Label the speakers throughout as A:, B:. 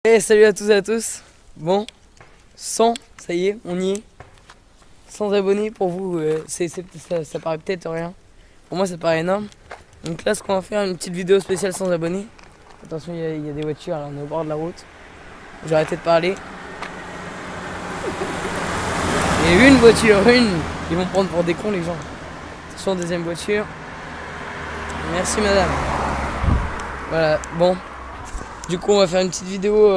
A: Et salut à tous et à tous. Bon, 100, ça y est, on y est. 100 abonnés pour vous, ça paraît peut-être rien. Pour moi, ça paraît énorme. Donc là, ce qu'on va faire, une petite vidéo spéciale 100 abonnés. Attention, il y a des voitures, là, on est au bord de la route. J'ai arrêté de parler. Et une voiture, ils vont prendre pour des cons les gens. Attention, deuxième voiture. Merci madame. Voilà, bon. Du coup, on va faire une petite vidéo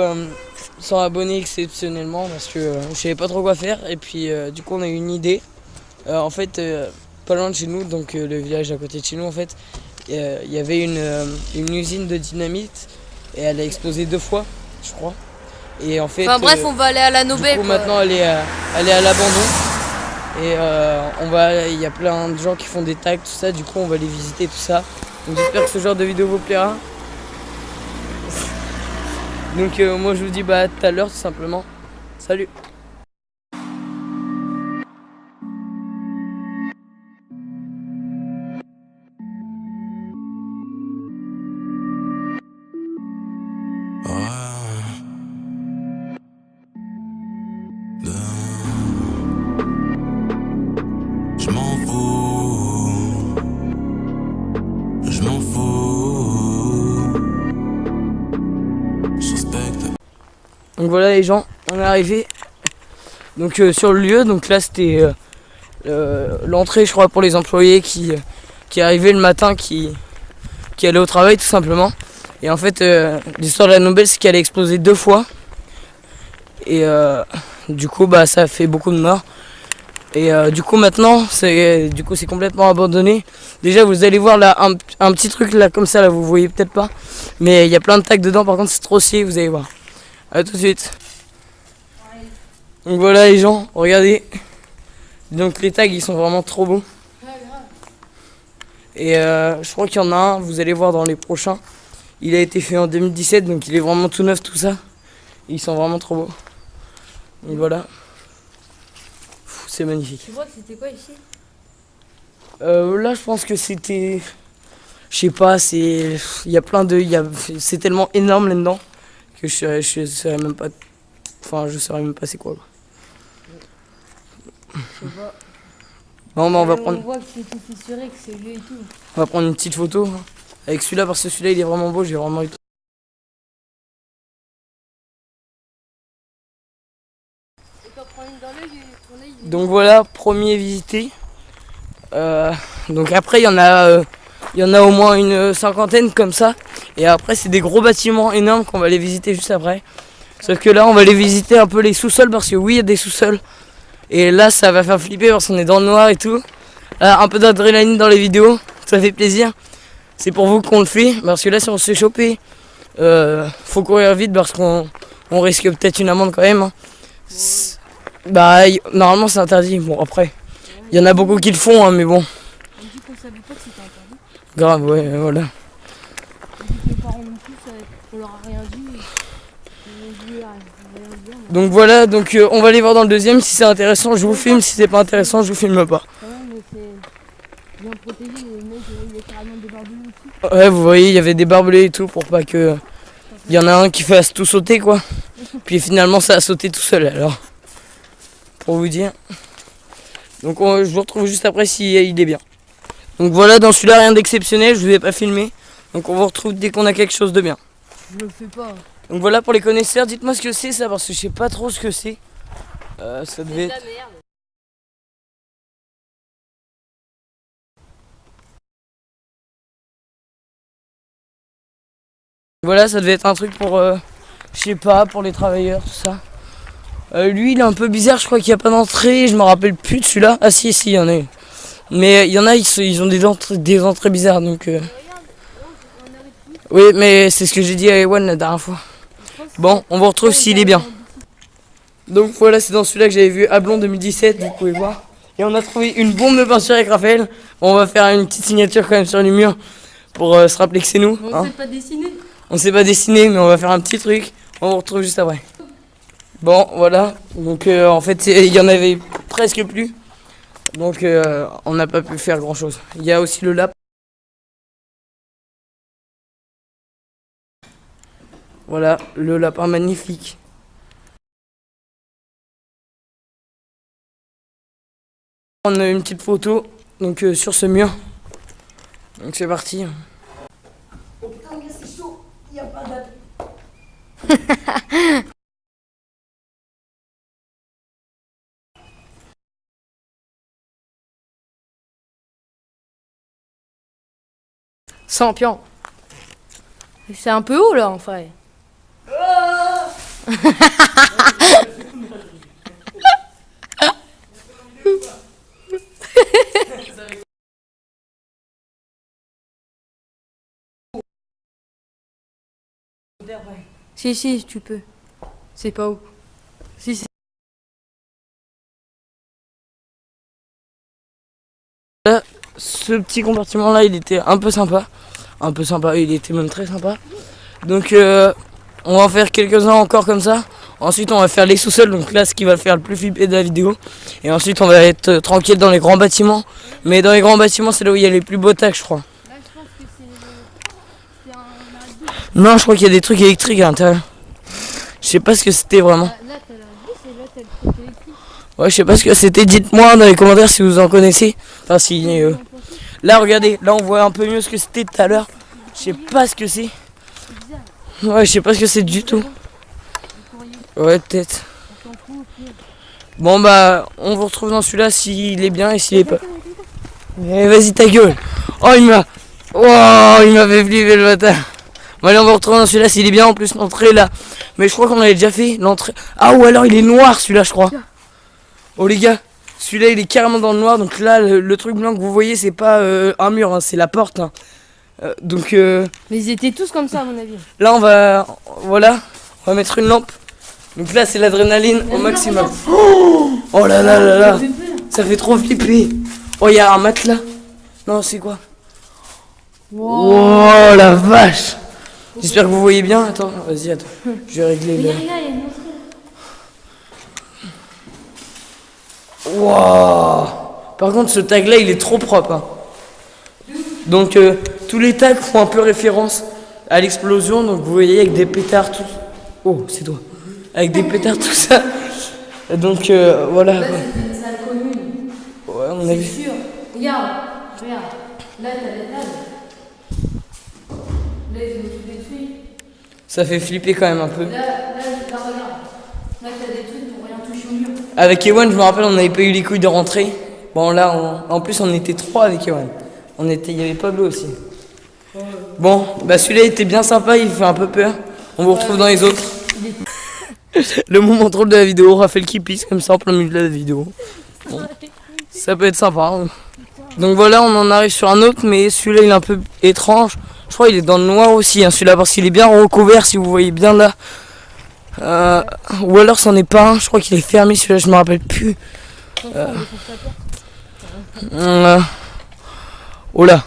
A: 100 abonnés exceptionnellement parce que je savais pas trop quoi faire. Et puis, du coup, on a eu une idée. En fait, pas loin de chez nous, donc le village à côté de chez nous, en fait, il y avait une usine de dynamite et elle a explosé 2 fois, je crois. Et en fait,
B: enfin bref, on va aller à la Nobel.
A: Du coup, maintenant, elle est à l'abandon. Et il y a plein de gens qui font des tags, tout ça. Du coup, on va les visiter, tout ça. Donc, j'espère que ce genre de vidéo vous plaira. Donc, moi, je vous dis à tout à l'heure, tout simplement. Salut.
C: Je m'en fous, je m'en fous, je respecte.
A: Donc voilà les gens, on est arrivé donc sur le lieu. Donc là c'était l'entrée, je crois, pour les employés qui arrivaient le matin, qui allaient au travail tout simplement. Et en fait l'histoire de la Nobel, c'est qu'elle a explosé 2 fois. Et du coup ça a fait beaucoup de morts. Et du coup maintenant c'est complètement abandonné. Déjà vous allez voir là un petit truc là comme ça, là vous voyez peut-être pas, mais il y a plein de tags dedans. Par contre c'est trop stylé, vous allez voir. A tout de suite. Donc voilà les gens, regardez. Donc les tags ils sont vraiment trop beaux. Et je crois qu'il y en a un, vous allez voir dans les prochains. Il a été fait en 2017, donc il est vraiment tout neuf tout ça. Et ils sont vraiment trop beaux. Donc voilà. C'est magnifique.
B: Tu vois que c'était quoi ici?
A: Là je pense que c'était... Je sais pas, c'est... Il y a plein de... C'est tellement énorme là-dedans que je saurais même pas... Enfin je saurais même pas c'est quoi.
B: Je sais pas.
A: Bon, on va prendre...
B: On voit que c'est tout fissuré, que c'est vieux et tout.
A: On va prendre une petite photo avec celui-là parce que celui-là il est vraiment beau, j'ai vraiment eu... Donc voilà, premier visité. Donc après il y en a au moins une cinquantaine comme ça. Et après c'est des gros bâtiments énormes qu'on va aller visiter juste après. Sauf que là on va aller visiter un peu les sous-sols parce que oui il y a des sous-sols. Et là ça va faire flipper parce qu'on est dans le noir et tout. Un peu d'adrénaline dans les vidéos, ça fait plaisir. C'est pour vous qu'on le fait parce que là si on se fait choper, faut courir vite parce qu'on risque peut-être une amende quand même. Hein. Normalement c'est interdit. Bon après, il y en a beaucoup qui le font, hein, mais bon.
B: On dit qu'on savait pas que c'était interdit.
A: Grave, ouais, voilà.
B: On dit que les parents non plus, on leur a rien dit.
A: Donc voilà, donc on va aller voir dans le deuxième. Si c'est intéressant, je vous filme. Si c'est pas intéressant, je vous filme pas.
B: Quand même, c'est bien protégé. Les mecs, il y a carrément des barbelés aussi.
A: Ouais, vous voyez, il y avait des barbelés et tout pour pas que... Il y en a un qui fasse tout sauter, quoi. Puis finalement, ça a sauté tout seul, alors. Pour vous dire. Donc je vous retrouve juste après si il est bien. Donc voilà, dans celui-là, rien d'exceptionnel, je vous ai pas filmé. Donc on vous retrouve dès qu'on a quelque chose de bien.
B: Je le fais pas.
A: Donc voilà pour les connaisseurs, dites-moi ce que c'est ça, parce que je sais pas trop ce que c'est. Ça devait être...
B: merde.
A: Voilà, ça devait être un truc pour, je sais pas, pour les travailleurs, tout ça. Lui, il est un peu bizarre, je crois qu'il n'y a pas d'entrée, je me rappelle plus de celui-là. Ah si, il y en a une. Mais il y en a, ils ont des entrées bizarres, donc... Oui, mais c'est ce que j'ai dit à Ewan la dernière fois. Bon, on vous retrouve s'il est bien. Donc voilà, c'est dans celui-là que j'avais vu Ablon 2017, vous pouvez voir. Et on a trouvé une bombe de peinture avec Raphaël. Bon, on va faire une petite signature quand même sur les murs pour se rappeler que c'est nous.
B: On sait pas dessiner.
A: On sait pas dessiner, mais on va faire un petit truc. On vous retrouve juste après. Bon, voilà. Donc en fait, il y en avait presque plus. Donc on n'a pas pu faire grand-chose. Il y a aussi le lap. Voilà, le lapin magnifique. On a une petite photo donc sur ce mur. Donc c'est parti. Oh putain, c'est chaud, il n'y a pas d'âge.
B: Champion. C'est un peu haut là, en fait. Si, tu peux. C'est pas haut. Si.
A: Là, ce petit compartiment là, il était un peu sympa. Il était même très sympa. Donc on va en faire quelques-uns encore comme ça. Ensuite on va faire les sous-sols, donc là ce qui va le faire le plus flipper de la vidéo. Et ensuite on va être tranquille dans les grands bâtiments. Mais dans les grands bâtiments c'est là où il y a les plus beaux tags je crois.
B: Là, je pense que c'est un arrêt de bus.
A: Non, je crois qu'il y a des trucs électriques à l'intérieur. Je sais pas ce que c'était vraiment.
B: Là, t'as l'arrêt de bus et là, t'as le truc électrique.
A: Ouais, je sais pas ce que c'était. Dites-moi dans les commentaires si vous en connaissez. Enfin, si. Là, regardez, là on voit un peu mieux ce que c'était tout à l'heure. Je sais pas ce que c'est. Ouais, je sais pas ce que c'est du tout. Ouais, peut-être. Bon, bah, on vous retrouve dans celui-là s'il est bien et s'il est pas. Mais vas-y, ta gueule. Oh, il m'a fait flipper le bâtard. Bon, allez, on va retrouver dans celui-là s'il est bien. En plus, l'entrée là. Mais je crois qu'on avait déjà fait l'entrée. Ah, ou alors il est noir celui-là, je crois. Oh, les gars. Celui-là il est carrément dans le noir, donc là le truc blanc que vous voyez c'est pas un mur, hein, c'est la porte. Hein. Donc
B: Mais ils étaient tous comme ça à mon avis.
A: là on va mettre une lampe. Donc là c'est l'adrénaline au maximum. Oh là là là là, ça fait trop flipper. Oh il y a un matelas. Non c'est quoi? Oh la vache. J'espère que vous voyez bien. Attends, vas-y attends. Je vais régler le... Wow. Par contre ce tag là il est trop propre hein. Donc tous les tags font un peu référence à l'explosion. Donc vous voyez avec des pétards tout. Oh c'est toi. Avec des pétards tout ça. Donc voilà.
B: Là c'était une salle commune.
A: Ouais on a vu.
B: C'est sûr. Regarde. Là t'as les tables. Là ils ont tout détruit.
A: Ça fait flipper quand même un peu.
B: Là regarde. Là t'as des trucs pour rien toucher au mur.
A: Avec Ewan je me rappelle on n'avait pas eu les couilles de rentrer. Bon là en plus on était 3 avec Ewan. Il y avait Pablo aussi. Bon, bah celui-là était bien sympa, il fait un peu peur. On vous retrouve dans les autres. Le moment drôle de la vidéo, Raphaël qui pisse comme ça en plein milieu de la vidéo. Bon, ça peut être sympa. Hein. Donc voilà, on en arrive sur un autre, mais celui-là il est un peu étrange. Je crois qu'il est dans le noir aussi, hein, celui-là, parce qu'il est bien recouvert si vous voyez bien là. Ou alors c'en est pas un, je crois qu'il est fermé celui-là, je me rappelle plus. Oh là.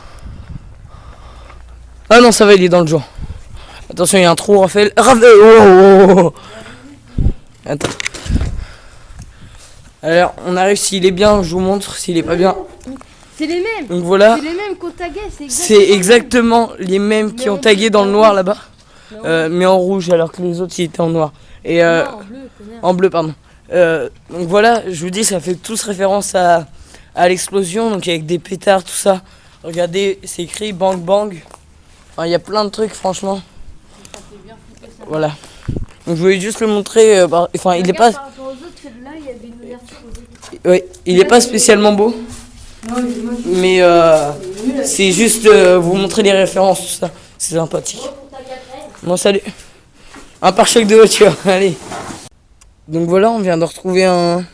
A: Ah non ça va il est dans le jour. Attention il y a un trou Raphaël. Oh. Attends. Alors on arrive s'il est bien, je vous montre, s'il est pas bien.
B: C'est les mêmes.
A: Donc voilà.
B: C'est les mêmes qu'on taguait,
A: c'est exactement les mêmes qui ont tagué dans le noir là-bas. Mais en rouge alors que les autres ils étaient en noir. Et en bleu pardon. Donc voilà, je vous dis ça fait tous référence à l'explosion, donc avec des pétards, tout ça. Regardez, c'est écrit bang bang. Enfin, il y a plein de trucs, franchement. Voilà. Donc je voulais juste le montrer. Enfin, il est pas.
B: Par rapport aux autres, celle-là, il y avait une ouverture aux autres.
A: Oui, il est pas spécialement beau. Mais c'est juste vous montrer les références, tout ça. C'est sympathique. Bon, salut. Un pare-choc de voiture, allez. Donc voilà, on vient de retrouver un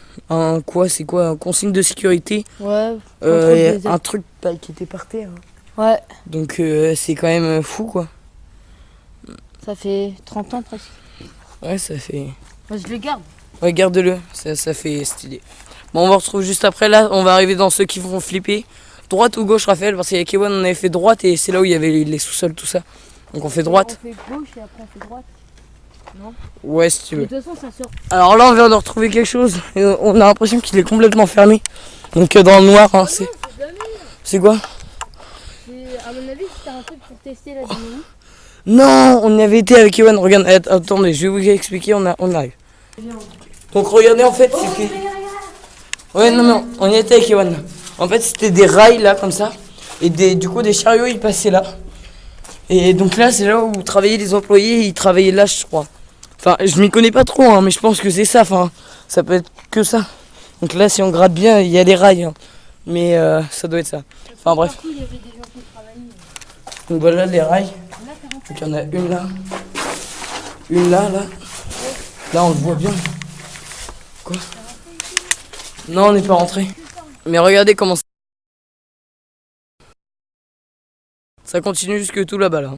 A: quoi, c'est quoi, un consigne de sécurité.
B: Ouais.
A: Un truc qui était par terre.
B: Ouais.
A: Donc c'est quand même fou quoi.
B: Ça fait 30 ans presque.
A: Ouais, ça fait.
B: Moi je le garde.
A: Ouais, garde-le, ça fait stylé. Bon, on va retrouver juste après. Là, on va arriver dans ceux qui vont flipper. Droite ou gauche, Raphaël? Parce qu'avec Ewan, on avait fait droite et c'est là où il y avait les sous-sols, tout ça. Donc on fait droite.
B: On fait gauche et après on fait droite. Non?
A: Ouais, si tu veux.
B: De toute façon, ça sort.
A: Alors là, on vient de retrouver quelque chose. Et on a l'impression qu'il est complètement fermé. Donc dans le noir, hein, c'est. C'est quoi?
B: À mon avis, c'était un truc pour tester la dynamique.
A: Non, on y avait été avec Ewan. Regarde, attendez, je vais vous expliquer, on arrive. Donc regardez, en fait, c'était... Ouais, non, mais on y était avec Ewan. En fait, c'était des rails, là, comme ça. Et du coup, des chariots, ils passaient là. Et donc là, c'est là où travaillaient les employés. Ils travaillaient là, je crois. Enfin, je m'y connais pas trop, hein, mais je pense que c'est ça. Enfin, ça peut être que ça. Donc là, si on gratte bien, il y a des rails. Hein. Mais ça doit être ça. Enfin, bref.
B: Partout, il y avait des gens qui travaillaient.
A: Donc voilà les rails. Donc il y en a une là. Une là, là. Là, on le voit bien. Quoi? Non, on n'est pas rentré. Mais regardez comment ça continue jusque tout là-bas là.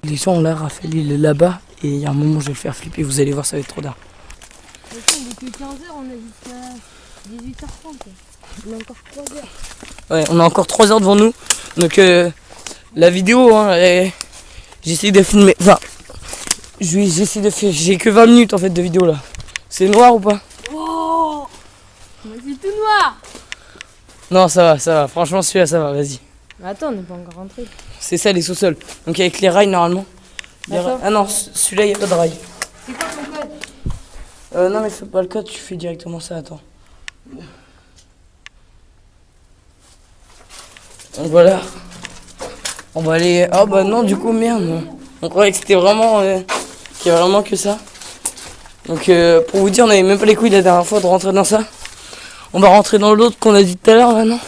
A: Les gens ont là, Raphaël il est là-bas et il y a un moment je vais le faire flipper, vous allez voir ça va être trop tard.
B: On est que 15h, on a jusqu'à 18h30. On a encore 3 heures.
A: Ouais, on a encore 3 heures devant nous. Donc la vidéo, hein, j'essaie de filmer. Enfin, j'essaie de filmer. J'ai que 20 minutes en fait de vidéo là. C'est noir ou pas?
B: Oh, mais c'est tout noir.
A: Non, ça va. Franchement, celui-là, ça va, vas-y.
B: Mais attends, on n'est pas encore rentré.
A: C'est ça les sous-sols. Donc avec les rails normalement.
B: D'accord.
A: Ah non, celui-là, il n'y a pas de rails.
B: C'est quoi ton code?
A: Non, mais fais pas le code, tu fais directement ça, attends. Donc voilà. On va aller. Ah bah non, du coup, merde. On croyait que c'était vraiment. Qu'il y avait vraiment que ça. Donc pour vous dire, on n'avait même pas les couilles la dernière fois de rentrer dans ça. On va rentrer dans l'autre qu'on a dit tout à l'heure là, non?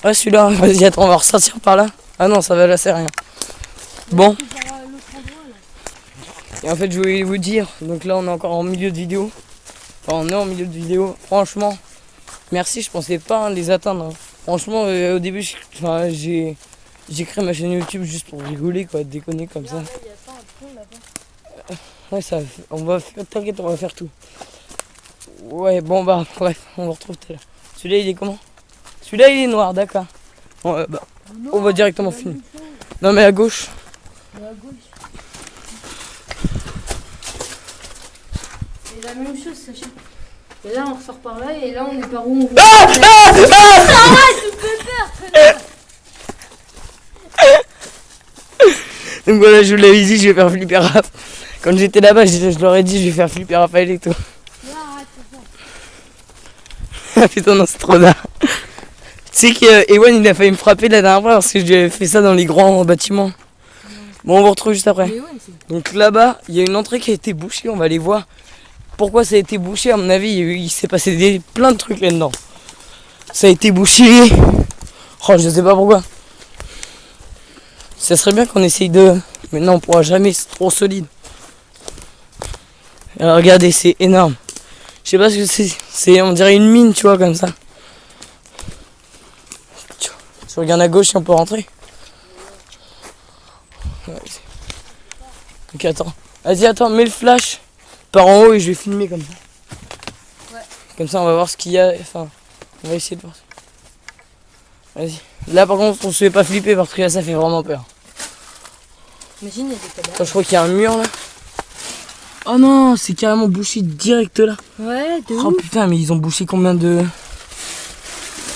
A: Ouais, celui-là, vas-y, attends, on va ressortir par là. Ah non, ça va là, c'est rien. Bon. Et en fait, je voulais vous dire, donc là, on est encore en milieu de vidéo. Enfin, on est en milieu de vidéo. Franchement, merci, je pensais pas les atteindre. Hein. Franchement, au début, j'ai créé ma chaîne YouTube juste pour rigoler, quoi, déconner comme ça. Ouais, ça, on va faire, t'inquiète, on va faire tout. Ouais, bon, bah, bref, on va retrouver tout à l'heure. Celui-là, il est comment? Celui-là, il est noir, d'accord. Bon, bah, on va directement filmer. Non, mais à gauche.
B: C'est la même chose, Sacha. Et là, on ressort par là, et là, on est par où on veut.
A: Donc voilà, je vous l'avais dit, je vais faire flipper Raph. Quand j'étais là-bas, je leur ai dit, je vais faire flipper Raphaël et tout.
B: Non, arrête, c'est ça.
A: Ah putain, non, c'est trop tard. Tu sais qu'Ewan, il a failli me frapper la dernière fois parce que je lui avais fait ça dans les grands bâtiments. Bon, on vous retrouve juste après.
B: Mais ouais, c'est...
A: Donc là-bas, il y a une entrée qui a été bouchée, on va aller voir. Pourquoi ça a été bouché? À mon avis, il s'est passé plein de trucs là-dedans. Ça a été bouché. Oh, je sais pas pourquoi. Ça serait bien qu'on essaye de... Mais non, on pourra jamais, c'est trop solide. Alors regardez, c'est énorme. Je sais pas ce que c'est, on dirait une mine, tu vois, comme ça. Tu regardes à gauche si on peut rentrer. Ouais. Ok, attends. Vas-y, attends, mets le flash par en haut et je vais filmer comme ça.
B: Ouais.
A: Comme ça, on va voir ce qu'il y a. Enfin, on va essayer de voir. Vas-y. Là, par contre, on se fait pas flipper parce que là, ça fait vraiment peur.
B: Imagine, il y a des cadavres.
A: Attends, je crois qu'il y a un mur là. Oh non, c'est carrément bouché direct là.
B: Ouais, de
A: Oh
B: ouf.
A: putain, mais ils ont bouché combien de...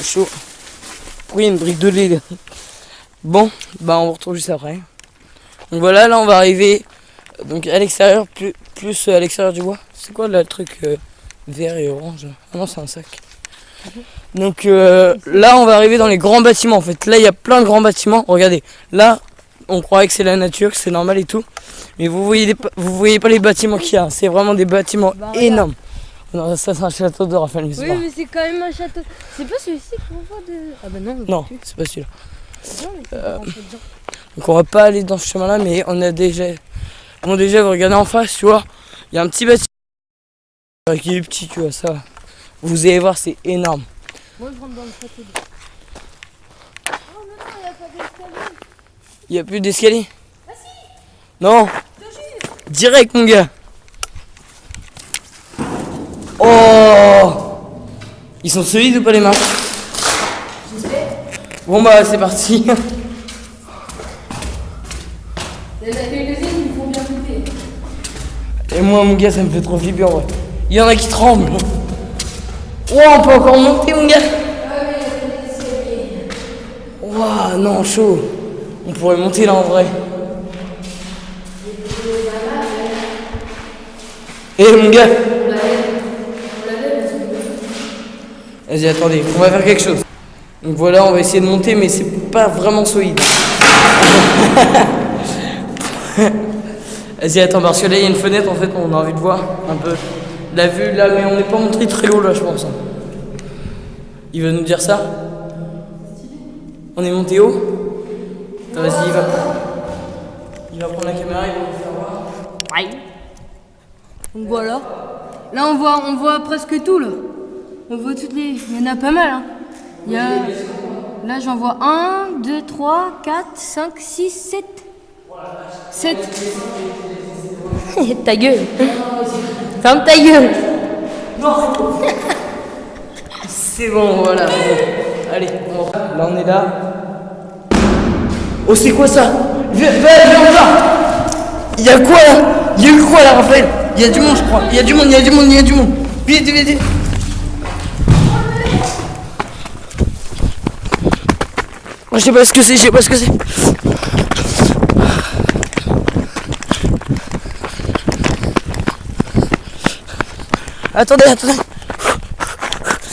A: Chaud. Oui, une brique de lait. Bon, bah on vous retrouve juste après. Donc voilà, là on va arriver donc à l'extérieur, plus à l'extérieur du bois. C'est quoi là, le truc vert et orange? Ah non, c'est un sac. Donc là on va arriver dans les grands bâtiments en fait. Là il y a plein de grands bâtiments. Regardez, là on croirait que c'est la nature, que c'est normal et tout. Mais vous voyez pas les bâtiments qu'il y a. C'est vraiment des bâtiments énormes. Non, ça c'est un château de Raphaël, mais c'est
B: Oui,
A: pas.
B: mais c'est quand même un château. C'est pas celui-ci qu'on voit de... Ah bah non.
A: Non, c'est pas celui-là.
B: C'est bien, mais c'est pas rentrer dedans.
A: Donc on va pas aller dans ce chemin-là, mais on a déjà... Bon déjà, vous regardez en face, tu vois, il y a un petit bâtiment qui est petit, tu vois, ça. Vous allez voir, c'est énorme.
B: Moi, je rentre dans le château. Oh non, il n'y a pas d'escalier.
A: Il y a plus d'escalier? Ah si. Non. Direct, mon gars. Oh. Ils sont solides ou pas les marches? Bon bah c'est parti.
B: Il y en a quelques-unes qui me font bien flipper.
A: Et moi mon gars ça me fait trop flipper en vrai. Il y en a qui tremblent. Oh, on peut encore monter, mon gars. Waouh, non, chaud. On pourrait monter là en vrai. Eh mon gars. Vas-y, attendez, on va faire quelque chose. Donc voilà, on va essayer de monter, mais c'est pas vraiment solide. Vas-y, attends, parce que là, il y a une fenêtre, en fait, on a envie de voir un peu la vue là, mais on n'est pas monté très haut là, je pense. Il va nous dire ça. On est monté haut. Attends, vas-y, il va prendre la caméra, il va nous faire voir.
B: Aïe. Donc voilà. Là, on voit presque tout, là. On voit toutes les... Il y en a pas mal, hein. Il y a... Là, j'en vois 1, 2, 3, 4, 5, 6, 7. 7. Ta gueule. Ferme ta gueule.
A: Non. C'est bon, voilà. Bon. Allez, là, on est là. Oh, c'est quoi ça? Viens là. Il y a quoi là? Il y a eu quoi là, Raphaël? Il y a du monde, je crois. Il y a du monde. Vite. Oh, je sais pas ce que c'est. Attendez.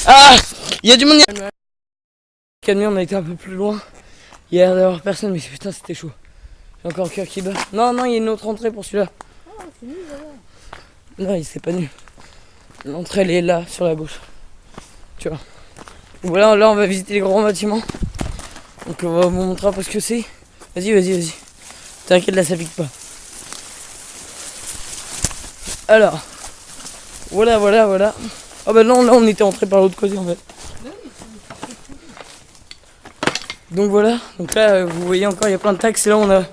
A: Ah, il y a du monde. Le camion, on a été un peu plus loin. Il y a l'air d'avoir personne, mais putain, c'était chaud. J'ai encore le cœur qui bat. Non, il y a une autre entrée pour celui-là.
B: Oh, c'est nul, là.
A: Non, c'est pas nul. L'entrée, elle est là, sur la gauche. Tu vois. Voilà, là, on va visiter les grands bâtiments. Donc, on va vous montrer un peu ce que c'est. Vas-y. T'inquiète, là, ça pique pas. Alors. Voilà. Oh bah non, là, on était entré par l'autre côté, en fait. Donc voilà, donc là vous voyez encore il y a plein de taxes et là on a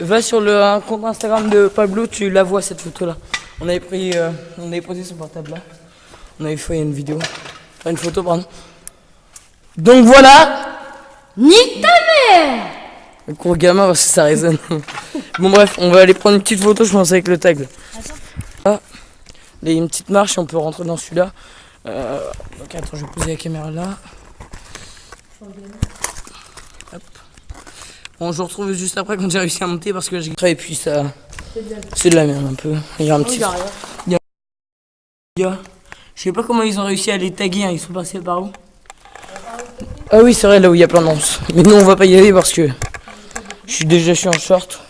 A: va sur un compte Instagram de Pablo, tu la vois cette photo là. On avait posé son portable là. On avait fait une vidéo. Enfin une photo pardon. Donc voilà.
B: Nique ta mère.
A: Le gros gamin parce que ça résonne. Bon bref, on va aller prendre une petite photo je pense avec le tag là. Ah, là il y a une petite marche et on peut rentrer dans celui-là. Donc attends je vais poser la caméra là. Hop. Bon, je vous retrouve juste après quand j'ai réussi à monter parce que j'ai créé et puis ça. C'est de la merde un peu. Il y a un petit. Il y a... Je sais pas comment ils ont réussi à les taguer, hein. Ils sont passés par où? Ah oui, c'est vrai, là où il y a plein d'annonces. Mais nous on va pas y aller parce que je suis en short.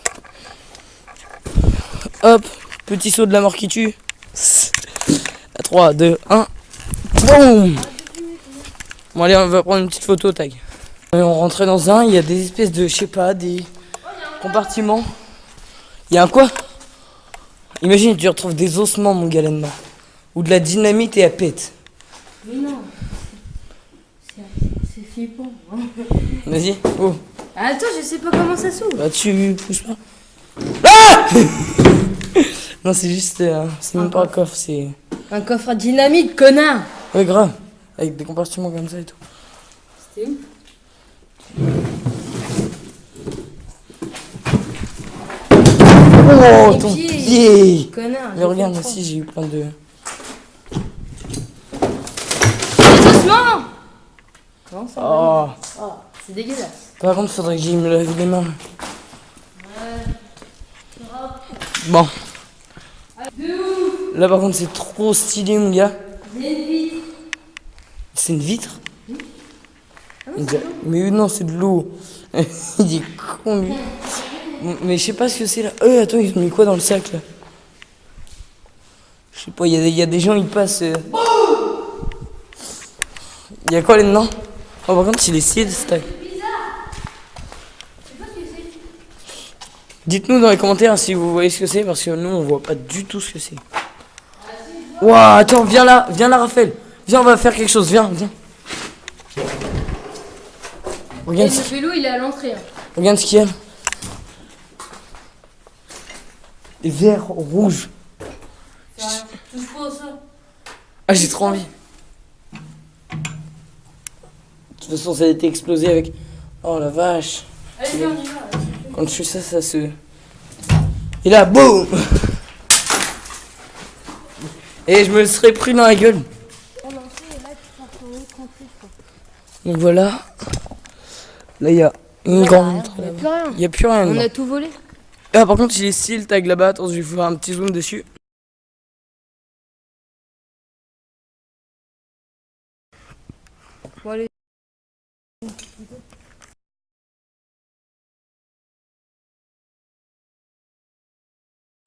A: Hop, petit saut de la mort qui tue. À 3, 2, 1. Boum. Bon allez, on va prendre une petite photo tag. On rentrait dans un, il y a des espèces de, je sais pas, des compartiments. Il y a un quoi? Imagine, tu retrouves des ossements, mon gars, là-dedans. Ou de la dynamite et elle pète.
B: Mais non. C'est flippant.
A: Vas-y, oh.
B: Attends, je sais pas comment ça s'ouvre.
A: Bah, tu pousses pas. Ah non, c'est juste, c'est même pas un coffre, c'est...
B: Un coffre à dynamite, connard.
A: Ouais, grave. Avec des compartiments comme ça et tout.
B: C'était où?
A: Oh,
B: Les
A: ton
B: pieds.
A: pied.
B: Connard.
A: Mais regarde, aussi, j'ai eu plein de...
B: Les ossements. Non, ça va.
A: Oh.
B: Oh, c'est dégueulasse.
A: Par contre, faudrait que j'aille me laver les mains. Bon. Là, par contre, c'est trop stylé, mon gars. C'est une vitre. Mais non, c'est de l'eau. Il est con, lui. Mais je sais pas ce que c'est là. Attends, ils ont mis quoi dans le sac là? Je sais pas, il y a des gens, ils passent. Il y a quoi là-dedans? Oh, par contre, il est stylé ce sac. Dites-nous dans les commentaires si vous voyez ce que c'est, parce que nous on voit pas du tout ce que c'est. Waouh, attends, viens là, Raphaël. Viens, on va faire quelque chose, viens. Regarde,
B: le vélo, il est à l'entrée.
A: regarde ce qu'il y a. Des verres rouges.
B: Touche pas à ça.
A: Ah, j'ai trop envie. De toute façon, ça a été explosé avec... Oh la vache.
B: Allez, viens, on y va.
A: Quand je fais ça, ça se... Et là, boum. Et je me le serais pris dans la gueule.
B: On en fait, là,
A: Donc voilà. Là, il y a une grande.
B: Il n'y a plus rien.
A: Il n'y a plus rien.
B: On
A: dedans.
B: a tout volé.
A: Ah, par contre, il est style, tag là-bas. Attends, je vais faire un petit zoom dessus.
B: Bon, allez.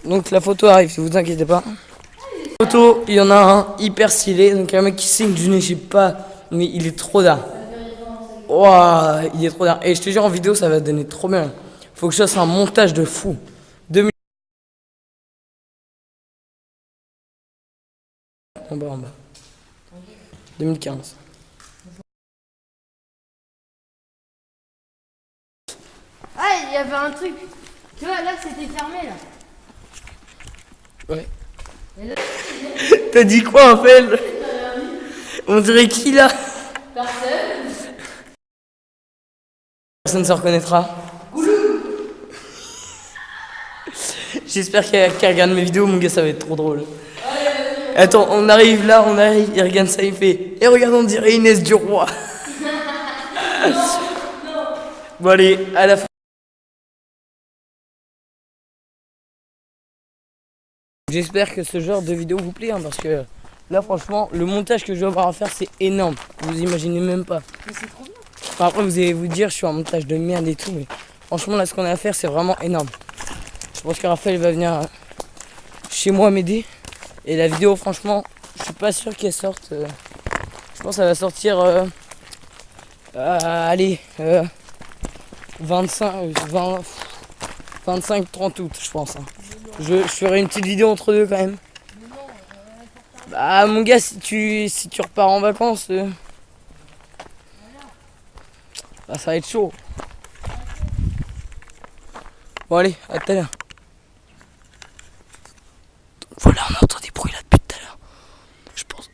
A: Donc la photo arrive, ne vous inquiétez pas. Photo, il y en a un hyper stylé. Donc il y a un mec qui signe du nez, je sais pas, mais il est trop d'art. Waouh, il est trop d'art. Et je te jure, en vidéo, ça va donner trop bien. Faut que je fasse un montage de fou. 2000. En bas, en bas. 2015.
B: Ah, il y avait un truc. Tu vois, là, c'était fermé, là.
A: Ouais. T'as dit quoi, en fait? On dirait qui, là? Personne ne se reconnaîtra. J'espère qu'elle regarde mes vidéos, mon gars, ça va être trop drôle. Attends, on arrive là, il regarde ça, il fait. Et regarde, on dirait Inès du Roi. Bon, allez, à la fin. J'espère que ce genre de vidéo vous plaît, hein, parce que là, franchement, le montage que je vais avoir à faire, c'est énorme. Vous imaginez même pas.
B: Mais c'est trop bien.
A: Enfin, après, vous allez vous dire, je suis en montage de merde et tout, mais franchement, là, ce qu'on a à faire, c'est vraiment énorme. Je pense que Raphaël va venir chez moi m'aider. Et la vidéo, franchement, je suis pas sûr qu'elle sorte. Je pense qu'elle va sortir. Allez, 25-30 août, je pense. Hein. Je ferai une petite vidéo entre deux quand même. Bah, mon gars, si tu repars en vacances, bah, ça va être chaud. Bon, allez, à tout à l'heure. Voilà, on entend des bruits là depuis tout à l'heure. Je pense.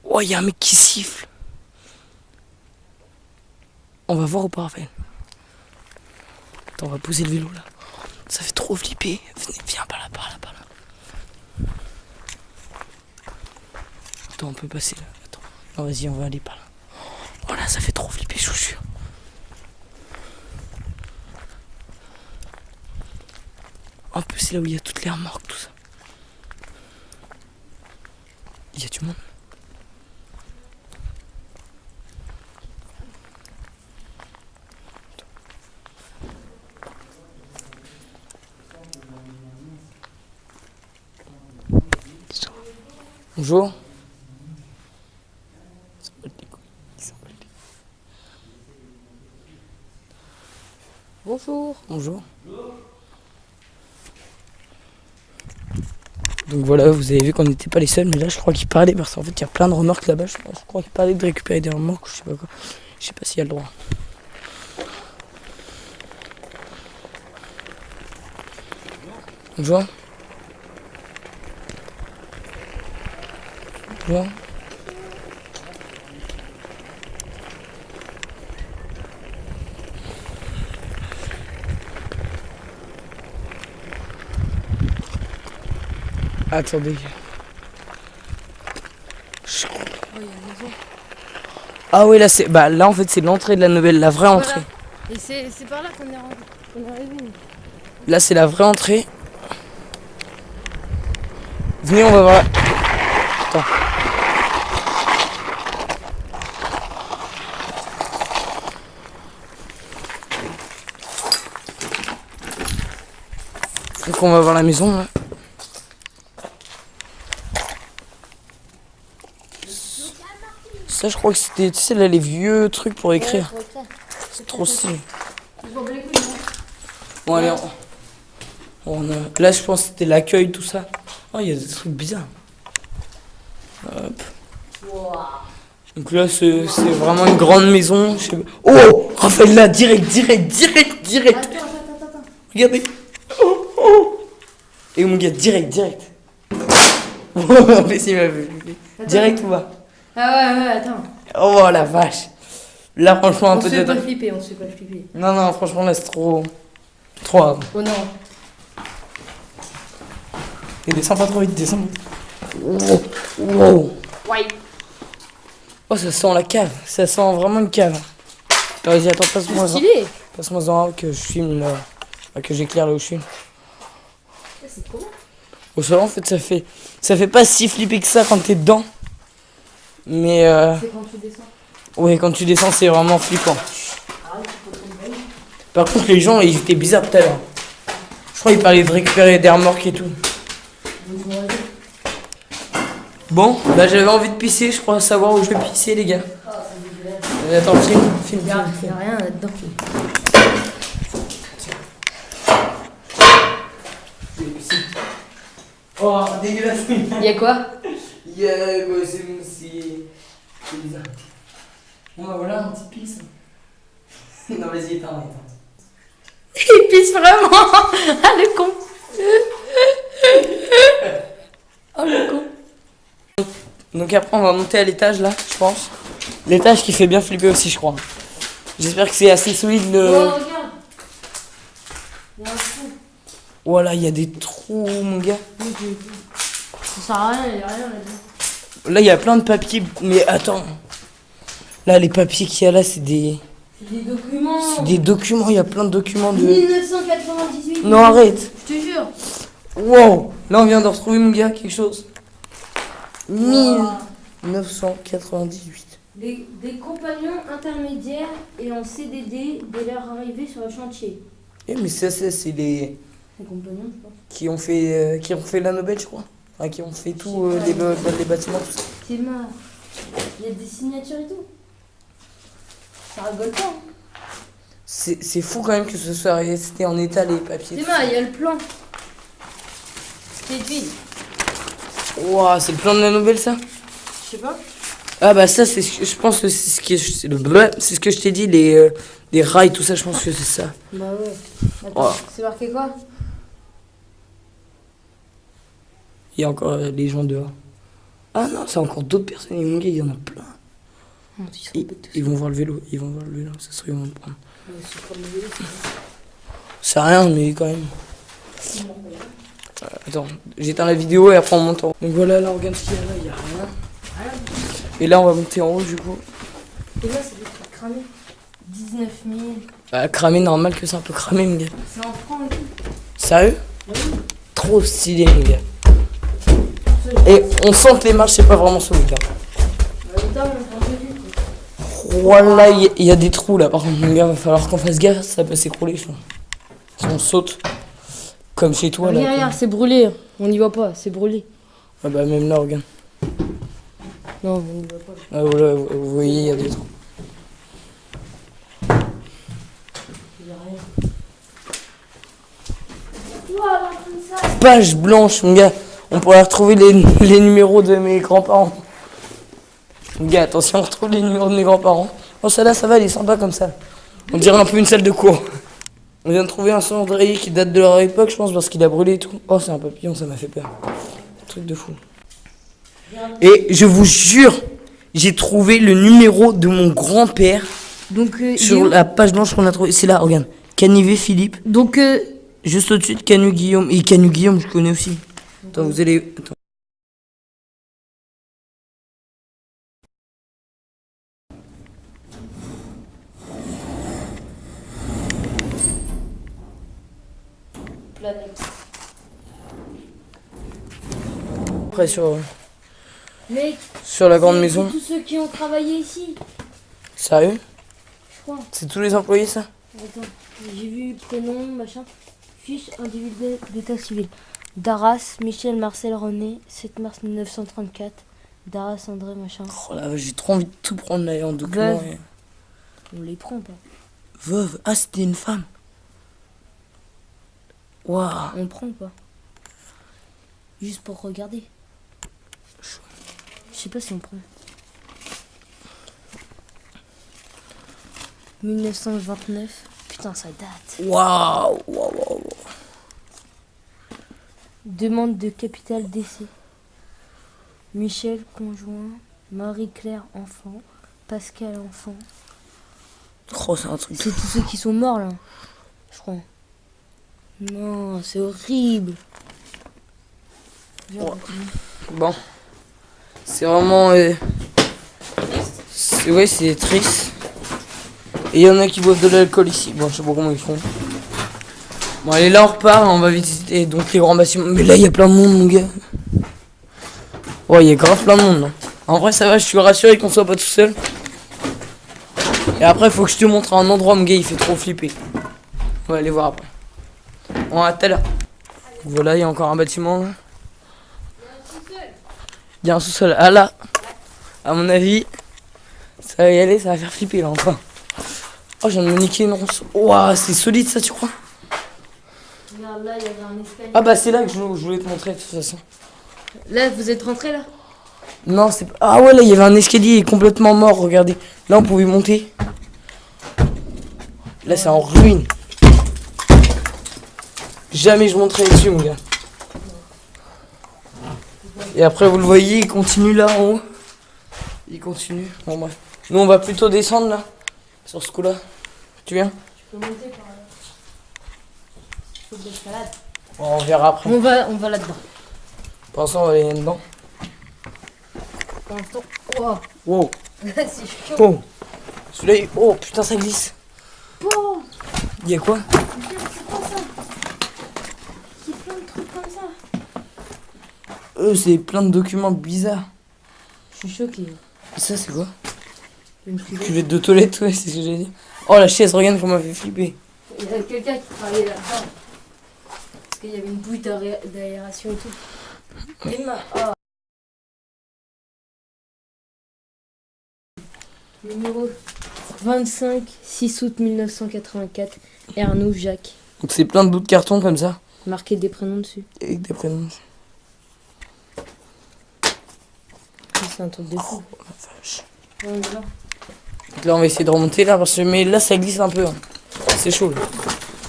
A: Oh, il y a un mec qui siffle. On va voir au pas, Raphaël. Attends, on va poser le vélo là. Ça fait trop flipper. Venez, viens par là, par là, par là. Attends, on peut passer là. Attends. Non, vas-y, on va aller par là. Oh là, ça fait trop flipper, je vous jure. Un peu, c'est là où il y a toutes les remorques, tout ça. Il y a du monde. Bonjour.
B: Bonjour.
A: Bonjour. Donc voilà, vous avez vu qu'on n'était pas les seuls, mais là je crois qu'il parlait parce qu'en fait il y a plein de remorques là-bas. Je crois qu'il parlait de récupérer des remorques ou je sais pas quoi. Je sais pas s'il y a le droit. Bonjour. Bonjour. Attendez. Ah oui, là c'est. Bah là en fait c'est l'entrée de la nouvelle, la vraie entrée.
B: Et c'est par là qu'on est arrivé.
A: Là c'est la vraie entrée. Venez, on va voir. Attends. Donc on va voir la maison là. Ça je crois que c'était, tu sais là les vieux trucs pour écrire. C'est trop stylé. Bon allez, là je pense que c'était l'accueil, tout ça. Oh, il y a des trucs bizarres. Hop. Donc là c'est vraiment une grande maison. Je sais pas. Oh, Raphaël là, direct.
B: Attends.
A: Regardez. Oh. Et mon gars, direct. En fait, il m'a vu. Direct ou pas?
B: Ah ouais, attends.
A: Oh la vache. Là franchement un
B: On
A: peu
B: se fait
A: de...
B: pas flipper, on se fait pas flipper.
A: Non, franchement là c'est trop hard.
B: Oh non.
A: Et descends pas trop vite, descends. Wow.
B: Ouais.
A: Oh, ça sent la cave. Ça sent vraiment une cave. Attends, vas-y, attends, passe-moi ça.
B: Stylé.
A: Passe-moi un que je filme là. Que j'éclaire là où je suis.
B: C'est trop bon.
A: Au sol, en fait, ça fait pas si flipper que ça quand t'es dedans. Mais
B: C'est quand tu descends.
A: ouais, quand tu descends, c'est vraiment flippant. Par contre, les gens, ils étaient bizarres tout à l'heure. Je crois qu'ils parlaient de récupérer des remorques et tout. Bon, bah j'avais envie de pisser, je crois savoir où je vais pisser, les gars. Attends, filme.
B: Y'a rien là-dedans.
A: Oh, dégueulasse.
B: Y'a quoi?
A: C'est bizarre. Bon, bah voilà, un petit pisse. Non, vas-y, éteins.
B: Il pisse vraiment. Ah le con. Oh le con.
A: Donc après, on va monter à l'étage là, je pense. L'étage qui fait bien flipper aussi, je crois. J'espère que c'est assez solide le.
B: Oh regarde. Y'a un trou.
A: Voilà, il y a des trous, mon gars.
B: Ça sert à rien, y'a rien là-dedans.
A: Là, il y a plein de papiers, mais attends. Là, les papiers qu'il y a là, c'est des.
B: C'est des documents.
A: C'est des documents, il y a plein de documents de.
B: 1998.
A: Non, arrête.
B: Je te jure.
A: Wow. Là, on vient de retrouver, mon gars, quelque chose. 1998.
B: Des compagnons intermédiaires et en CDD dès leur arrivée sur le chantier.
A: Eh, mais ça, c'est les.
B: Les compagnons, je pense.
A: Qui ont fait la Nobel, je crois. Enfin, qui ont fait tout, les bâtiments, tout ça.
B: C'est marrant. Il y a des signatures et tout. Ça rigole pas. Hein.
A: C'est fou quand même que ce soit resté en état, les papiers.
B: C'est marrant, il y a le plan. C'était vide.
A: Wow, c'est le plan de la Nobel, ça?
B: Je sais pas.
A: Ah bah ça, je pense que c'est ce que je t'ai dit, les rails, tout ça, je pense que c'est ça.
B: Bah ouais. Attends,
A: Oh.
B: c'est marqué quoi?
A: Il y a encore les gens dehors. Ah non, c'est encore d'autres personnes, et mon gars, il y en a plein. Ils vont voir le vélo, ça serait ils vont le prendre. C'est rien, mais quand même. Attends, j'éteins la vidéo et après on monte en haut. Donc voilà, là, regarde ce qu'il y a là, il y a rien. Et là, on va monter en haut, du coup.
B: Et là, c'est des trucs cramés. 19 000.
A: Bah, cramé, normal que c'est un peu cramé, mon gars.
B: C'est en francs et tout.
A: Sérieux?
B: Oui.
A: Trop stylé, mon gars. Et on sent que les marches, c'est pas vraiment solide. Là. Voilà, il y a des trous là. Par contre, mon gars, va falloir qu'on fasse gaffe, ça peut s'écrouler, je crois. Si on saute, comme chez toi là.
B: Regarde, c'est brûlé. On n'y voit pas, c'est brûlé.
A: Ah bah, même là, regarde.
B: Non, on n'y voit pas.
A: Ah voilà, vous voyez, il y a des trous.
B: Il n'y a rien.
A: Page blanche, mon gars. On pourrait retrouver les numéros de mes grands-parents. Mon gars, attention, on retrouve les numéros de mes grands-parents. Oh, ça là, ça va, il est sympa comme ça. On dirait un peu une salle de cours. On vient de trouver un cendrier qui date de leur époque, je pense, parce qu'il a brûlé et tout. Oh, c'est un papillon, ça m'a fait peur. Truc de fou. Et je vous jure, j'ai trouvé le numéro de mon grand-père.
B: Donc,
A: sur la page blanche qu'on a trouvée. C'est là, regarde. Canivet Philippe.
B: Donc,
A: Juste au-dessus de Canu Guillaume. Et Canu Guillaume, je connais aussi. Attends, vous allez. Attends.
B: planète.
A: Après, sur
B: Mec,
A: la grande
B: c'est
A: maison.
B: tous ceux qui ont travaillé ici,
A: Sérieux?
B: je crois.
A: C'est tous les employés, ça?
B: Attends, j'ai vu prénom, machin. Fiche individuelle d'état civil. Darras, Michel Marcel René, 7 mars 1934. Darras André, machin.
A: Oh là, j'ai trop envie de tout prendre là en document.
B: Veuve. On les prend pas.
A: Veuve. Ah, c'était une femme. Waouh.
B: On prend pas. Juste pour regarder. Je sais pas si on prend. 1929. Putain, ça date.
A: Waouh. Waouh.
B: Demande de capital décès. Michel, conjoint. Marie-Claire, enfant. Pascal, enfant.
A: Oh, c'est un truc.
B: C'est tous ceux qui sont morts là. Je crois. Non, c'est horrible. Viens,
A: Ouais.
B: continue.
A: Bon. C'est vraiment. Ouais, c'est triste. Et il y en a qui boivent de l'alcool ici. Bon, je sais pas comment ils font. Bon, allez, là, on repart. On va visiter donc les grands bâtiments. Mais là, il y a plein de monde, mon gars. Ouais, il y a grave plein de monde. Hein. En vrai, ça va, je suis rassuré qu'on soit pas tout seul. Et après, faut que je te montre un endroit, mon gars, il fait trop flipper. On va aller voir après. On va à tout à l'heure. Voilà, il y a encore un bâtiment là. Il y a un sous-sol. Ah là, à mon avis, ça va y aller, ça va faire flipper là enfin. Oh, je viens de me niquer une ronce. Ouah, c'est solide ça, tu crois?
B: Regarde, là, il y avait un escalier.
A: Ah bah c'est là que je voulais te montrer de toute façon.
B: Là, vous êtes rentré là?
A: Non, c'est pas... Ah ouais, là, il y avait un escalier complètement mort, regardez. Là, on pouvait monter. Là, c'est en ruine. Jamais je monterai dessus, mon gars. Et après, vous le voyez, il continue là en haut. Il continue. Bon, bref. Nous, on va plutôt descendre là. Sur ce coup-là. Tu viens?
B: Tu peux monter par là. Faut de l'escalade.
A: Bon, on verra après.
B: On va là-dedans.
A: Pour l'instant, on va aller là-dedans.
B: Pour l'instant. Wow.
A: Wow.
B: C'est chaud.
A: Oh. Celui-là, oh putain, ça glisse.
B: Oh.
A: Il y a quoi?
B: C'est quoi ça? C'est plein de trucs comme ça.
A: C'est plein de documents bizarres.
B: Je suis choqué.
A: Ça, c'est quoi?
B: Une cuvette.
A: Cuvette de toilette, ouais, c'est ce que j'ai dit. Oh, la chaise, regarde comment elle fait flipper.
B: Il y avait quelqu'un qui travaillait là-dedans. Parce qu'il y avait une bouille d'aération et tout. Et oh. Numéro 25, 6 août 1984, Ernaud Jacques.
A: Donc, c'est plein de bouts de carton comme ça.
B: Marqué des prénoms dessus.
A: Et des prénoms.
B: C'est un truc de fou.
A: Oh, la vache.
B: Ouais, voilà.
A: Donc là, on va essayer de remonter là, parce que mais là, ça glisse un peu. Hein. C'est chaud. Là.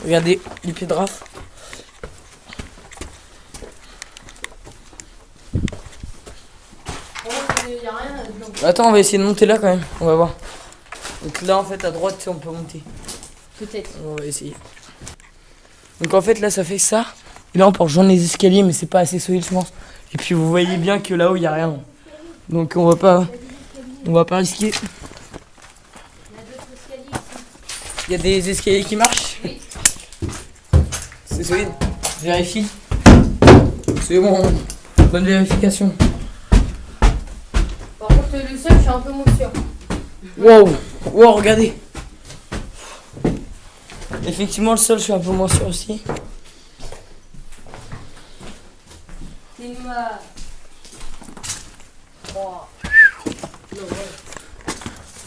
A: Regardez les pieds de Raph.
B: Il y a rien là-dedans.
A: Attends, on va essayer de monter là quand même. On va voir. Donc là, en fait, à droite, on peut monter.
B: Peut-être.
A: On va essayer. Donc en fait, là, ça fait ça. Et là, on peut rejoindre les escaliers, mais c'est pas assez solide, je pense. Et puis, vous voyez bien que là-haut, il n'y a rien. Donc, on va pas risquer. Il y a des escaliers qui marchent.
B: Oui.
A: C'est solide. Vérifie. C'est bon. Bonne vérification.
B: Par contre, le sol, je suis un peu moins sûr.
A: Wow. Wow, regardez. Effectivement, le sol, je suis un peu moins sûr aussi.
B: C'est une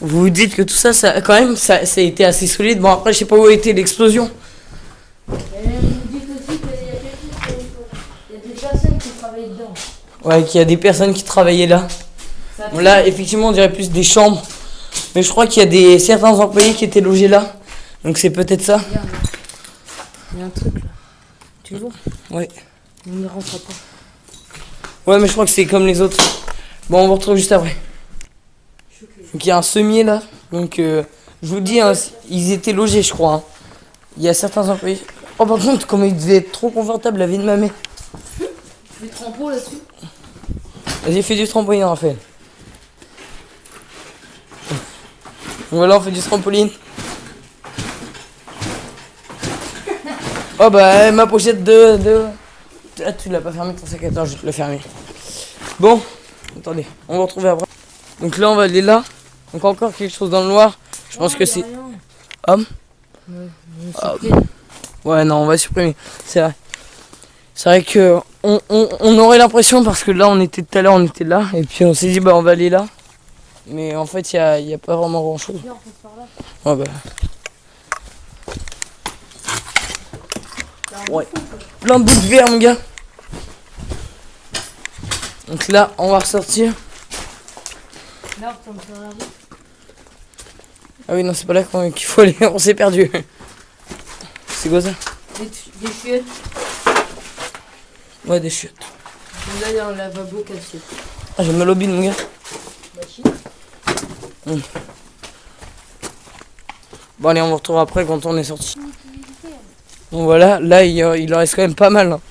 A: Vous vous dites que tout ça, quand même, ça a été assez solide. Bon, après, je sais pas où a été l'explosion.
B: Vous dites aussi qu'il y a des personnes qui travaillent dedans.
A: Ouais, qu'il y a des personnes qui travaillaient là. Bon, là, effectivement, on dirait plus des chambres. Mais je crois qu'il y a certains employés qui étaient logés là. Donc c'est peut-être ça.
B: Regarde, il y a un truc là. Tu le vois?
A: Ouais.
B: On ne rentre pas.
A: Ouais, mais je crois que c'est comme les autres. Bon, on vous retrouve juste après. Donc il y a un sommier là. Donc je vous dis, hein, ils étaient logés, je crois. Hein. Il y a certains employés. Oh, par contre, comme il devait être trop confortable, la vie de ma mère.
B: Tu fais trempeau là-dessus?
A: Vas-y, fais du trampoline, Raphaël. Voilà, on fait du trampoline. Oh bah, ma pochette de... Ah, tu l'as pas fermé ton sac, attends, je vais te le fermer. Bon, attendez, on va retrouver après. Donc là, on va aller là. Donc encore quelque chose dans le noir. Je pense que c'est... Homme. Ouais, non, on va supprimer. C'est vrai. C'est vrai que on aurait l'impression, parce que là, on était tout à l'heure, on était là. Et puis on s'est dit, bah on va aller là. Mais en fait, il y a pas vraiment grand chose. Ouais, bah. Ouais. Plein de bouts de verre, mon gars. Donc là, on va ressortir.
B: Là, on peut regarder.
A: Ah oui, non, c'est pas là qu'il faut aller. On s'est perdu. C'est quoi ça?
B: Des chiottes.
A: Ouais, des chiottes.
B: Là, il y a un lavabo cassé.
A: Ah, j'ai mal au bide, mon gars. Bon, allez, on vous retrouve après quand on est sorti. Donc voilà, là, il en reste quand même pas mal. Hein.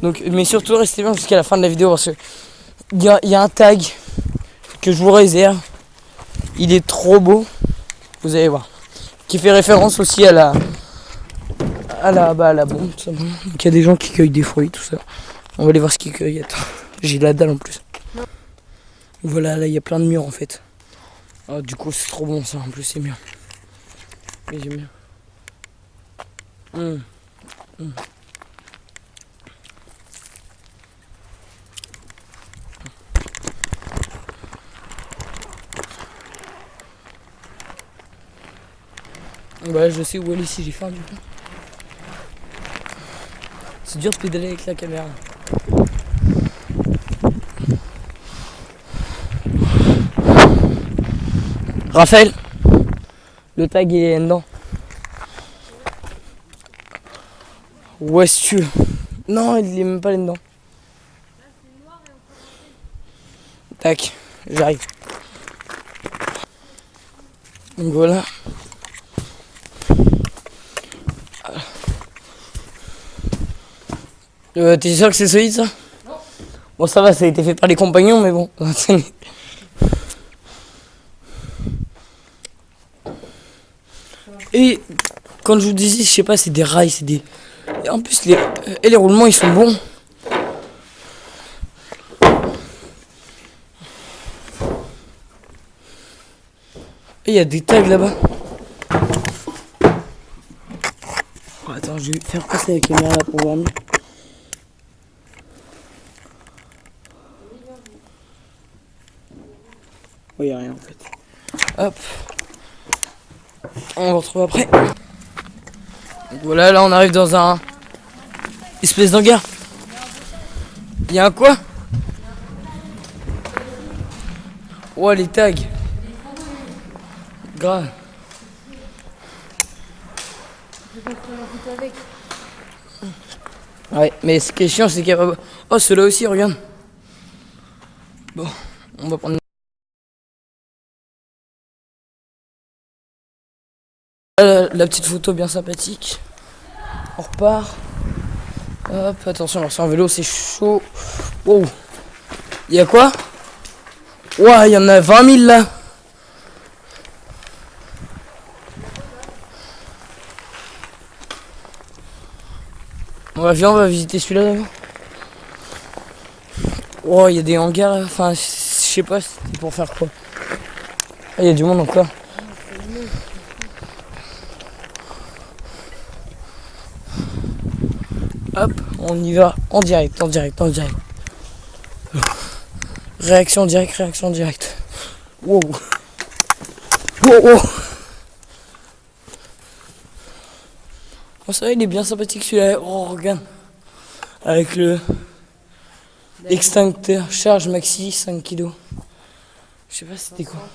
A: Donc, mais surtout, restez bien jusqu'à la fin de la vidéo parce que il y a un tag que je vous réserve. Il est trop beau. Vous allez voir. Qui fait référence aussi à la bombe, tout simplement. Donc il y a des gens qui cueillent des fruits, tout ça. On va aller voir ce qu'ils cueillent. Attends, j'ai la dalle en plus. Voilà, là il y a plein de murs en fait. Ah, du coup c'est trop bon ça, en plus c'est bien. Mais j'aime bien. Voilà, je sais où aller si j'ai faim du coup. C'est dur de pédaler avec la caméra. Raphaël, le tag il est dedans. Où est-ce que tu veux? Non, il est même pas là-dedans. Tac, j'arrive. Donc voilà. T'es sûr que c'est solide ça? Non. Bon ça va, ça a été fait par les compagnons mais bon. Et quand je vous disais, je sais pas, c'est des rails, c'est des... Et en plus les roulements ils sont bons. Et il y a des tags là-bas. Oh, attends, je vais faire passer la caméra là pour voir mieux. Oh, il n'y a rien en fait. Hop. On va retrouver après. Donc voilà, là on arrive dans un espèce d'hangar. Il y a un quoi? Oh les tags. Grave. Ouais, mais ce qui est chiant c'est qu'il y a... Oh ceux-là aussi, regarde. Bon, on va prendre... La petite photo bien sympathique. On repart. Hop, attention, alors c'est en vélo, c'est chaud. Wow. Il y a quoi? Ouah, il y en a 20 000 là. Viens, on va visiter celui-là d'abord. Oh, il y a des hangars là. Enfin, je sais pas, c'était pour faire quoi. Ah, il y a du monde encore. Hop, on y va en direct. Réaction directe. Wow. Oh, ça va, il est bien sympathique celui-là. Oh, regarde. Avec le extincteur charge maxi 5 kg. Je sais pas c'était quoi.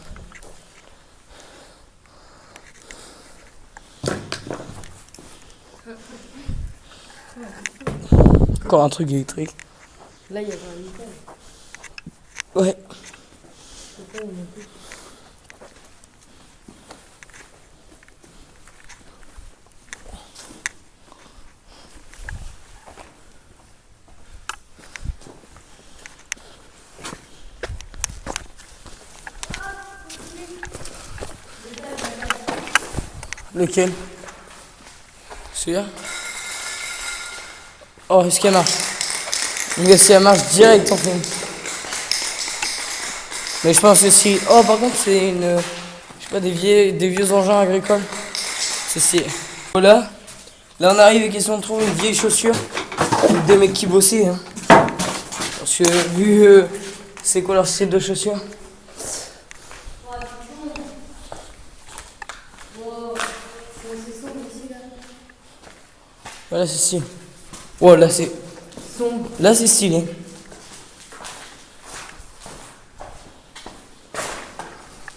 A: Encore un truc électrique.
B: Là, il y a un nickel.
A: Ouais. Lequel? Celui-là? Oh, est-ce qu'elle marche? Mais si elle marche direct en fait. Mais je pense que si... Oh, par contre, c'est une... Je sais pas, des vieux engins agricoles. C'est... Voilà. Là, on arrive et question de trouver une vieille chaussure. Des mecs qui bossaient. Hein. Parce que, vu... c'est quoi leur style de chaussures? Voilà, c'est stylé. Oh, là, c'est... Là, c'est stylé.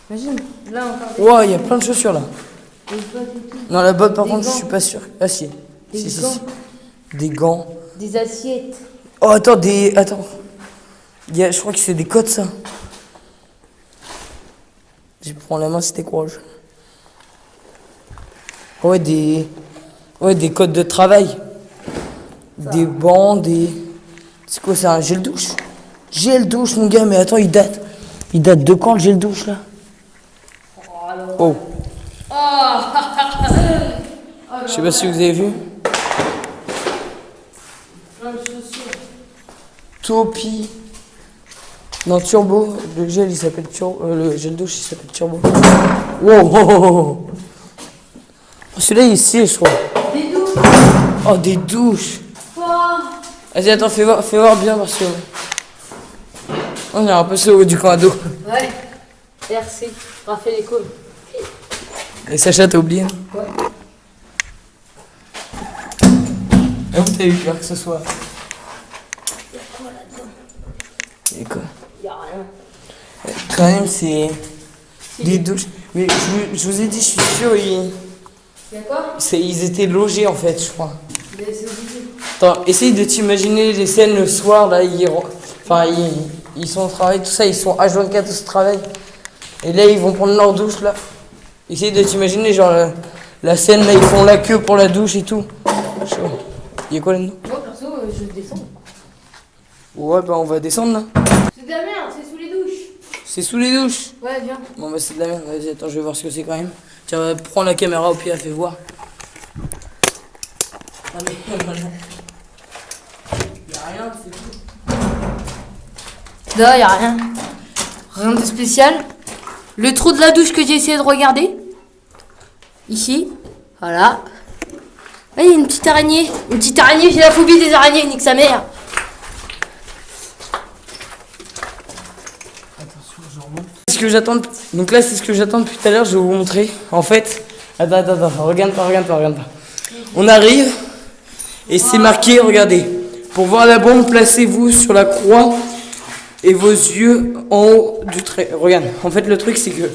B: Imagine, là encore.
A: Wow, il y a plein de chaussures là. Non, la botte, par contre, je suis pas sûr. Ah, si.
B: Des gants.
A: Des gants.
B: Des assiettes.
A: Oh, attends, Attends. Je crois que c'est des codes, ça. Je prends la main, c'était courage. Ouais, des codes de travail. Ça. Des bancs, des... C'est quoi, c'est un gel douche? Gel douche, mon gars, mais attends, il date de quand le gel douche, là? Oh. Je sais pas si vous avez vu. Topi. Non, Turbo. Le gel il s'appelle Turbo. Le gel douche il s'appelle Turbo. Wow. Oh, celui-là il est stylé, je crois.
B: Des douches.
A: Oh, des douches.
B: Oh.
A: Vas-y, attends, fais voir bien parce que. On est un peu sur du camp à dos.
B: Ouais. RC. Raphaël École.
A: Et Sacha, t'as oublié?
B: Ouais.
A: Ah, vous t'as eu peur que ce soit.
B: Y'a quoi là-dedans?
A: Et quoi?
B: Y'a rien.
A: Quand même, c'est. Des douches. Mais je vous ai dit, je suis sûr,
B: Y'a quoi?
A: ils étaient logés en fait, je crois.
B: C'est obligé.
A: Attends, essaye de t'imaginer les scènes le soir, là, ils sont au travail, tout ça, ils sont H24 au travail. Et là, ils vont prendre leur douche, là. Essaye de t'imaginer, genre, la scène, là, ils font la queue pour la douche et tout. Chaud. Y'a quoi là-dedans?
B: Moi, perso, je descends.
A: Ouais, bah, on va descendre, là.
B: C'est de la merde, c'est sous les douches.
A: C'est sous les douches.
B: Ouais, viens.
A: Bon, bah, c'est de la merde. Vas-y, attends, je vais voir ce que c'est quand même. Tiens, prends la caméra au pied, fais voir. Ah, mais voilà. Y'a rien, c'est tout.
B: Là, y'a rien. Rien de spécial. Le trou de la douche que j'ai essayé de regarder. Ici. Voilà. Ah, il y a une petite araignée. Une petite araignée, j'ai la phobie des araignées, nique sa mère.
A: Attention, je remonte. C'est ce que j'attends. Donc là, c'est ce que j'attends depuis tout à l'heure. Je vais vous montrer. En fait, attends. Regarde pas. On arrive et c'est marqué, regardez. Pour voir la bombe, placez-vous sur la croix et vos yeux en haut du trait. Regarde. En fait, le truc, c'est que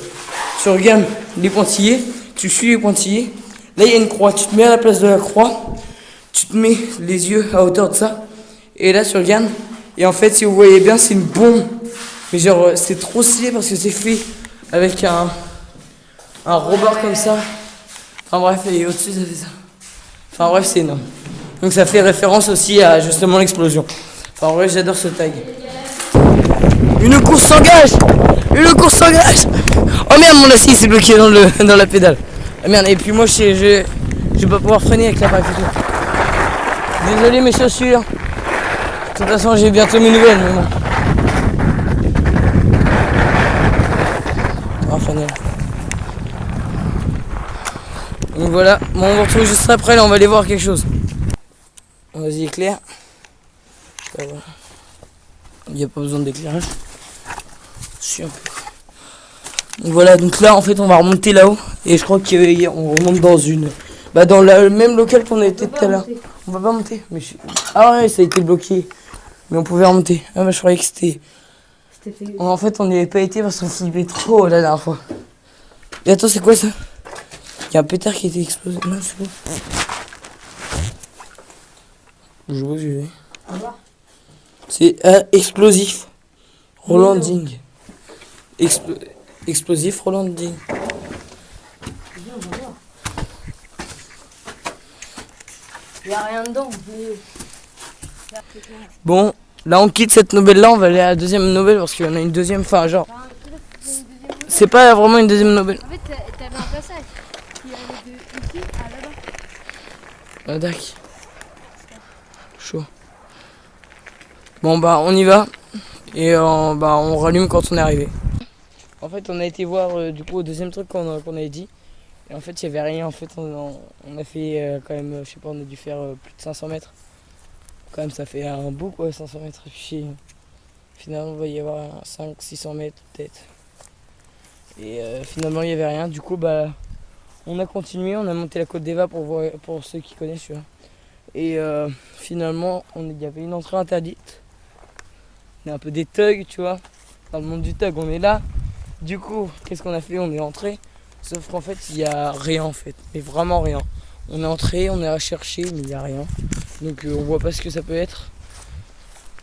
A: tu regardes les pointillés, tu suis les pointillés. Là, il y a une croix. Tu te mets à la place de la croix. Tu te mets les yeux à hauteur de ça. Et là, tu regardes. Et en fait, si vous voyez bien, c'est une bombe. Mais genre, c'est trop stylé parce que c'est fait avec un rebord comme ça. Enfin bref, et au-dessus, ça fait ça. Enfin bref, c'est énorme. Donc ça fait référence aussi à justement l'explosion. Enfin en vrai, j'adore ce tag. Une course s'engage. Oh merde, mon acier s'est bloqué dans la pédale. Ah merde, et puis moi, je vais pas pouvoir freiner avec la bref et tout. Désolé mes chaussures. De toute façon, j'ai bientôt mes nouvelles, mais bon. Donc voilà, bon, on va retrouver juste après, là on va aller voir quelque chose. Vas-y, éclaire. Il n'y a pas besoin d'éclairage. Je suis un peu. Donc voilà, donc là en fait on va remonter là-haut. Et je crois qu'on remonte dans dans le même local qu'on était tout à l'heure. On va pas monter. Ah ouais, ça a été bloqué. Mais on pouvait remonter. Ah bah je croyais que c'était. En fait on n'y avait pas été parce qu'on flippait trop la dernière fois. Et attends, c'est quoi ça? Il y a un pétard qui a été explosé. Non, c'est quoi? Je vois, j'ai vu. C'est explosif. Rolanding. Explosif Rolanding.
B: Il n'y a rien dedans.
A: Bon, là on quitte cette Nobel-là, on va aller à la deuxième Nobel parce qu'il y en a une deuxième, enfin genre. C'est pas vraiment une deuxième Nobel.
B: En fait, t'avais un passage qui allait de ici à là-bas.
A: Ah, d'accord. Chaud. Bon bah on y va et on rallume quand on est arrivé. En fait on a été voir du coup au deuxième truc qu'on avait dit et en fait il y avait rien. En fait on a fait quand même, je sais pas, on a dû faire plus de 500 mètres. Quand même ça fait un bout quoi, 500 mètres. Et puis finalement il va y avoir 500-600 mètres peut-être. Et finalement il n'y avait rien. Du coup on a continué, on a monté la côte d'Eva pour ceux qui connaissent, tu vois. Et finalement il y avait une entrée interdite. On est un peu des thugs, tu vois. Dans le monde du thug, on est là. Du coup, qu'est-ce qu'on a fait? On est entré. Sauf qu'en fait, il n'y a rien en fait. Mais vraiment rien. On est entré, on est à chercher, mais il n'y a rien. Donc on voit pas ce que ça peut être.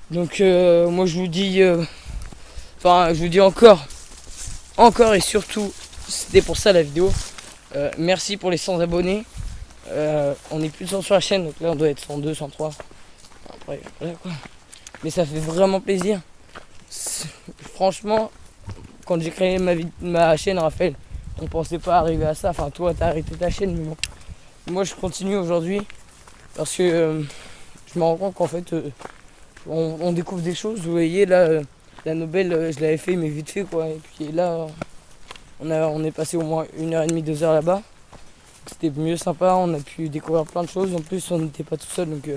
A: Donc moi je vous dis... je vous dis encore et surtout, c'était pour ça la vidéo. Merci pour les 100 abonnés. On est plus de 100 sur la chaîne, donc là on doit être 102, 103. Après, voilà quoi. Mais ça fait vraiment plaisir. Franchement, quand j'ai créé ma chaîne Raphaël, on pensait pas arriver à ça. Enfin, toi, t'as arrêté ta chaîne, mais bon. Moi, je continue aujourd'hui parce que je me rends compte qu'en fait, on découvre des choses. Vous voyez, là, la Nobel, je l'avais fait, mais vite fait, quoi. Et puis là, on est passé au moins 1h30, 2h là-bas. C'était mieux sympa, on a pu découvrir plein de choses. En plus, on n'était pas tout seul, donc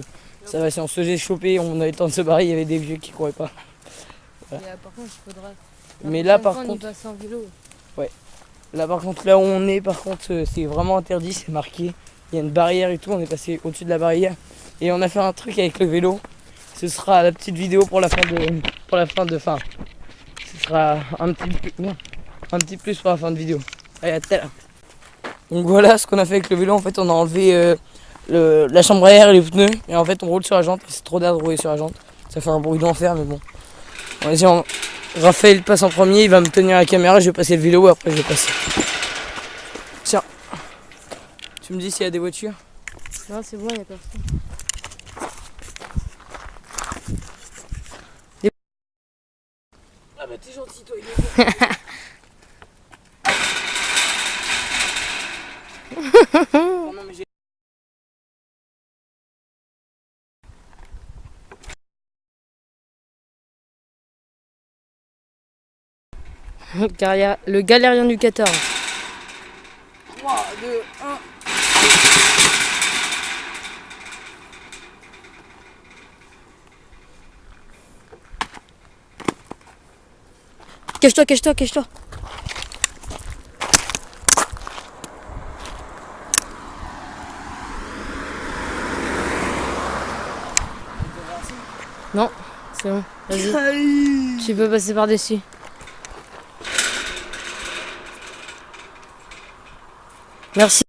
A: ça va, si on se faisait choper, on avait le temps de se barrer, il y avait des vieux qui couraient pas. Voilà.
B: Par contre, il faudra.
A: Mais là, par contre,
B: en vélo.
A: là, par contre, là où on est, par contre, c'est vraiment interdit, c'est marqué. Il y a une barrière et tout, on est passé au-dessus de la barrière. Et on a fait un truc avec le vélo. Ce sera la petite vidéo pour la fin de. Fin. Ce sera un petit plus pour la fin de vidéo. Allez, à tout à l'heure. Donc voilà ce qu'on a fait avec le vélo. En fait, on a enlevé la chambre à air et les pneus. Et en fait, on roule sur la jante. C'est trop d'air de rouler sur la jante. Ça fait un bruit d'enfer, mais bon. Vas-y, Raphaël passe en premier. Il va me tenir la caméra. Je vais passer le vélo. Après, je vais passer. Tiens. Tu me dis s'il y a des voitures?
B: Non, c'est bon, il n'y a personne.
A: Ah bah t'es gentil, toi. Oh non, mais j'ai...
B: Le galérien du 14.
A: 3, 2, 1.
B: Cache-toi, cache-toi, cache-toi. Non, c'est bon. Vas-y. Tu peux passer par-dessus. Merci.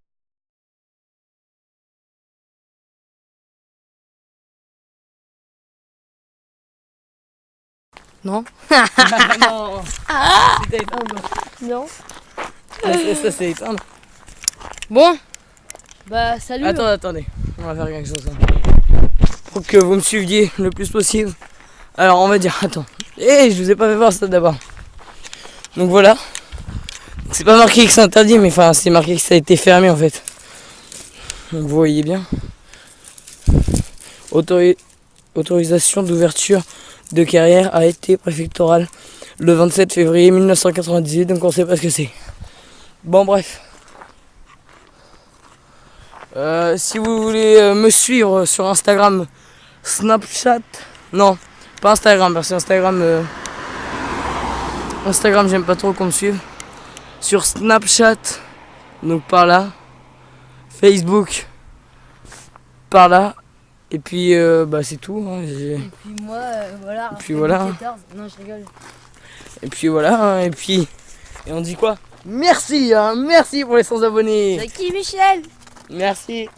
B: Non.
A: Non. C'était éteindre.
B: Non.
A: Ça c'est éteindre.
B: Bon. Bah salut.
A: Attendez. On va faire quelque chose. Pour que vous me suiviez le plus possible. Alors on va dire, attends. Je vous ai pas fait voir ça d'abord. Donc voilà. C'est pas marqué que c'est interdit, mais enfin c'est marqué que ça a été fermé en fait. Donc vous voyez bien. Autorisation d'ouverture de carrière a été préfectorale le 27 février 1998, donc on sait pas ce que c'est. Bon bref. Si vous voulez me suivre sur Instagram, Snapchat, non, pas Instagram, parce que Instagram j'aime pas trop qu'on me suive. Sur Snapchat, donc par là, Facebook, par là, et puis bah c'est tout. Hein,
B: Et puis moi, voilà.
A: Et puis voilà.
B: 14. Non, je rigole.
A: Et puis voilà, hein, et on dit quoi? Merci, hein, merci pour les 100 abonnés.
B: C'est qui, Michel?
A: Merci.